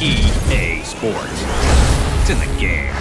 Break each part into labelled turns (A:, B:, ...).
A: EA Sports. It's in the game.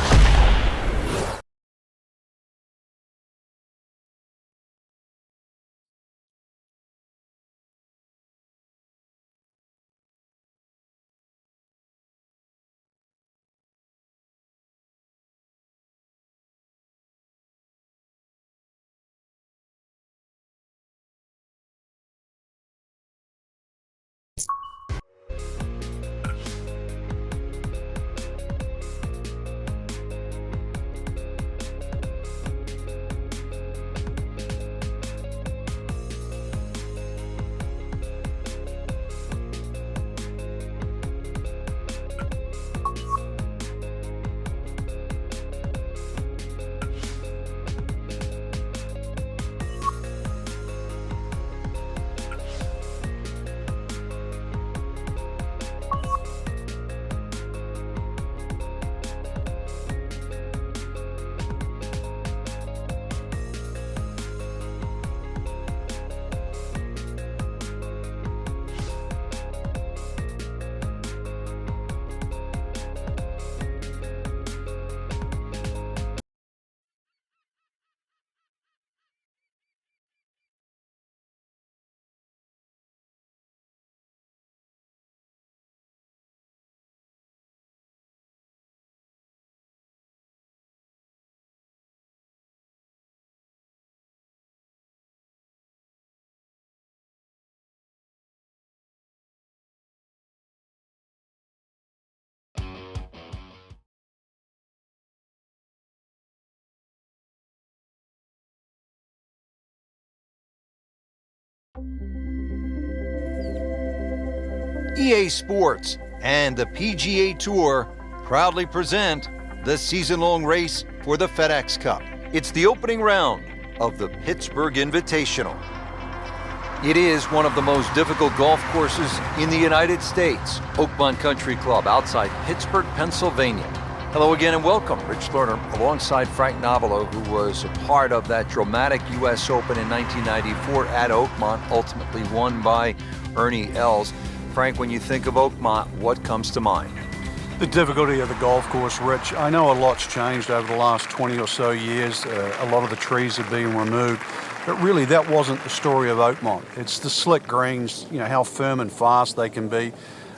B: EA Sports and the PGA Tour proudly present the season-long race for the FedEx Cup. It's the opening round of the Pittsburgh Invitational. It is one of the most difficult golf courses in the United States. Oakmont Country Club outside Pittsburgh, Pennsylvania. Hello again and welcome. Rich Lerner alongside Frank Nobilo, who was a part of that dramatic U.S. Open in 1994 at Oakmont, ultimately won by Ernie Els. Frank, when you think of Oakmont, what comes to mind?
C: The difficulty of the golf course, Rich. I know a lot's changed over the last 20 or so years. A lot of the trees have been removed. But really, that wasn't the story of Oakmont. It's the slick greens, how firm and fast they can be.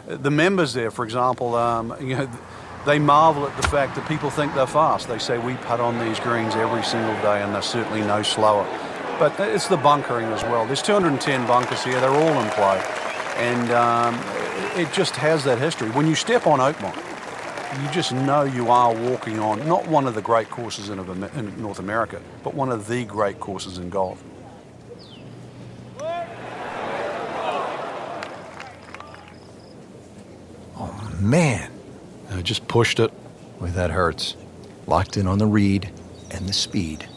C: The members there, for example, they marvel at the fact that people think they're fast. They say we putt on these greens every single day and they're certainly no slower. But it's the bunkering as well. There's 210 bunkers here. They're all in play. And it just has that history. When you step on Oakmont, you just know you are walking on not one of the great courses in North America, but one of the great courses in golf.
B: Oh, man.
C: I just pushed it.
B: Boy, that hurts. Locked in on the read and the speed.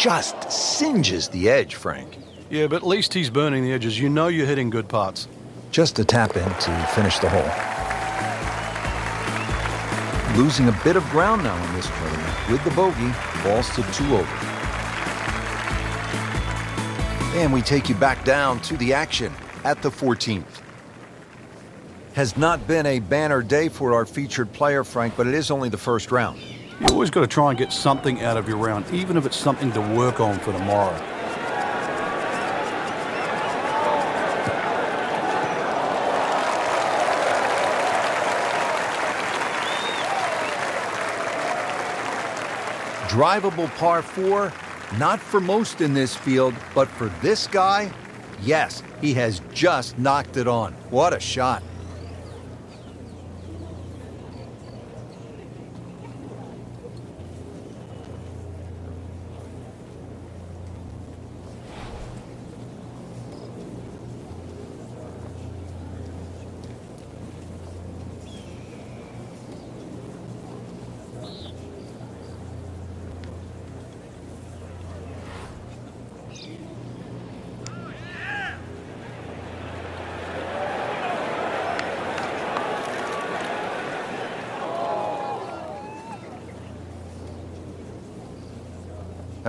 B: Just singes the edge, Frank.
C: Yeah, but at least he's burning the edges. You know you're hitting good putts.
B: Just a tap in to finish the hole. Losing a bit of ground now in this tournament with the bogey, falls to 2 over. And we take you back down to the action at the 14th. Has not been a banner day for our featured player, Frank, but it is only the first round.
C: You always got to try and get something out of your round, even if it's something to work on for tomorrow.
B: Drivable par 4, not for most in this field, but for this guy, yes, he has just knocked it on. What a shot.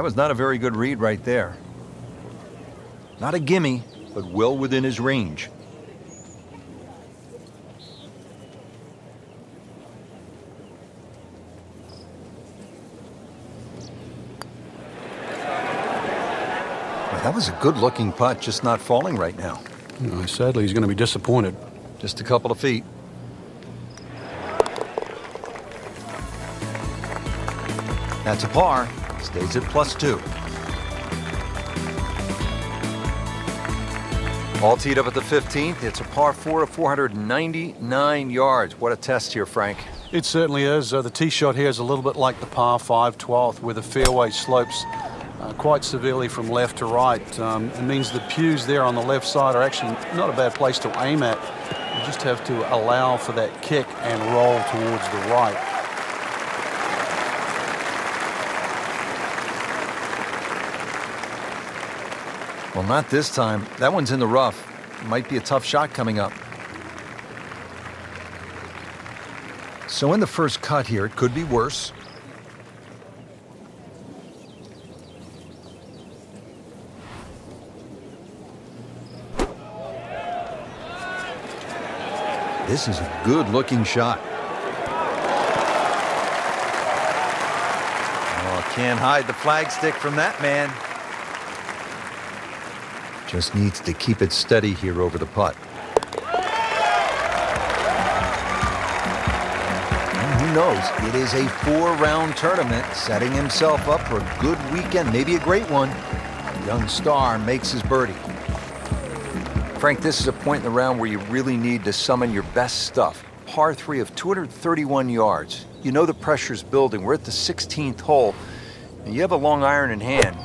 B: That was not a very good read right there. Not a gimme, but well within his range. Well, that was a good-looking putt, just not falling right now.
C: Sadly, he's going to be disappointed.
B: Just a couple of feet. That's a par. Stays at +2. All teed up at the 15th. It's a par 4 of 499 yards. What a test here, Frank.
C: It certainly is. The tee shot here is a little bit like the par 5 12th, where the fairway slopes quite severely from left to right. It means the pews there on the left side are actually not a bad place to aim at. You just have to allow for that kick and roll towards the right.
B: Well, not this time. That one's in the rough. Might be a tough shot coming up. So in the first cut here, it could be worse. This is a good-looking shot. Oh, can't hide the flagstick from that man. Just needs to keep it steady here over the putt. And who knows? It is a 4-round tournament, setting himself up for a good weekend, maybe a great one. The young star makes his birdie. Frank, this is a point in the round where you really need to summon your best stuff. Par 3 of 231 yards. You know the pressure's building. We're at the 16th hole, and you have a long iron in hand.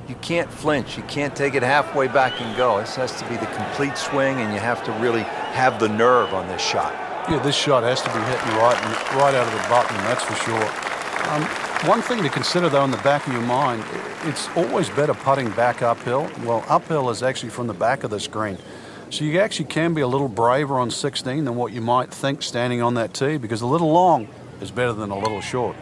B: You can't flinch. You can't take it halfway back and go. This has to be the complete swing, and you have to really have the nerve on this shot.
C: Yeah, this shot has to be hitting right out of the button, that's for sure. One thing to consider, though, in the back of your mind, it's always better putting back uphill. Well, uphill is actually from the back of this green. So you actually can be a little braver on 16 than what you might think standing on that tee, because a little long is better than a little short.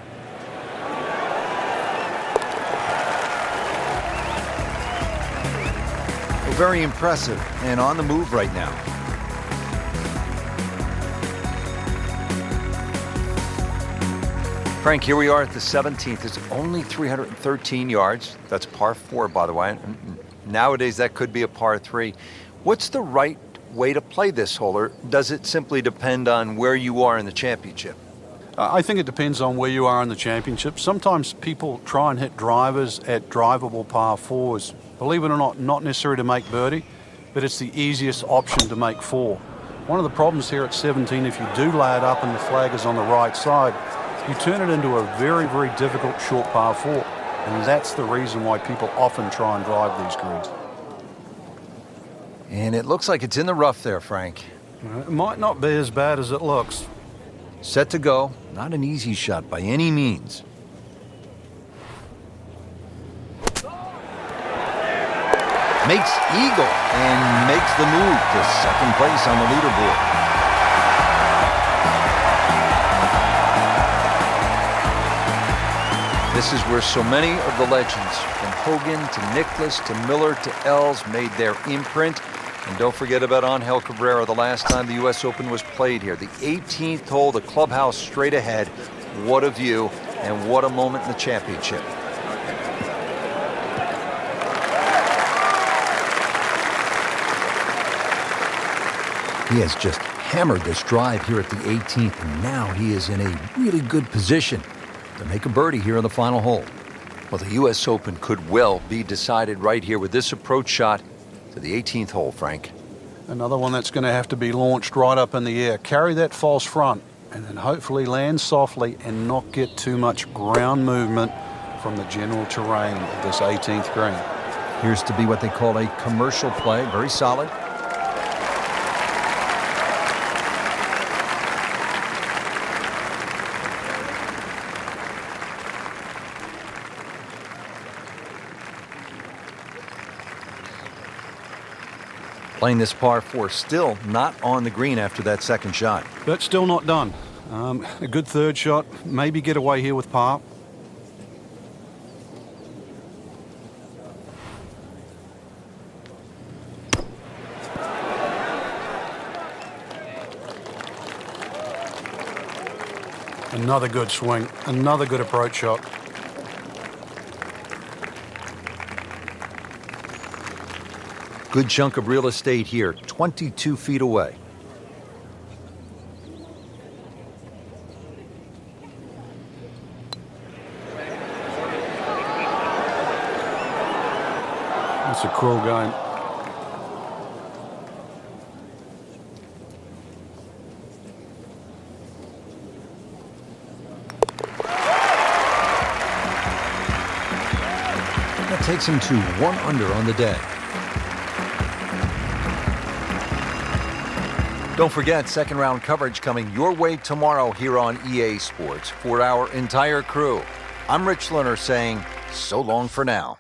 B: Very impressive and on the move right now. Frank, here we are at the 17th. It's only 313 yards. That's par 4, by the way. Nowadays, that could be a par 3. What's the right way to play this hole, or does it simply depend on where you are in the championship?
C: I think it depends on where you are in the championship. Sometimes people try and hit drivers at drivable par 4s. Believe it or not necessary to make birdie, but it's the easiest option to make 4. One of the problems here at 17, if you do lay it up and the flag is on the right side, you turn it into a very, very difficult short par 4. And that's the reason why people often try and drive these greens.
B: And it looks like it's in the rough there, Frank.
C: It might not be as bad as it looks.
B: Set to go. Not an easy shot by any means. Makes eagle and makes the move to second place on the leaderboard. This is where so many of the legends, from Hogan to Nicklaus to Miller to Els, made their imprint. And don't forget about Angel Cabrera, the last time the U.S. Open was played here. The 18th hole, the clubhouse straight ahead. What a view, and what a moment in the championship. He has just hammered this drive here at the 18th, and now he is in a really good position to make a birdie here on the final hole. Well, the U.S. Open could well be decided right here with this approach shot to the 18th hole, Frank.
C: Another one that's going to have to be launched right up in the air. Carry that false front, and then hopefully land softly and not get too much ground movement from the general terrain of this 18th green.
B: Here's to be what they call a commercial play. Very solid. Playing this par 4, still not on the green after that second shot.
C: But still not done. A good third shot, maybe get away here with par. Another good swing, another good approach shot.
B: Good chunk of real estate here, 22 feet away.
C: That's a cruel game.
B: That takes him to 1 under on the day. Don't forget, second round coverage coming your way tomorrow here on EA Sports for our entire crew. I'm Rich Lerner saying so long for now.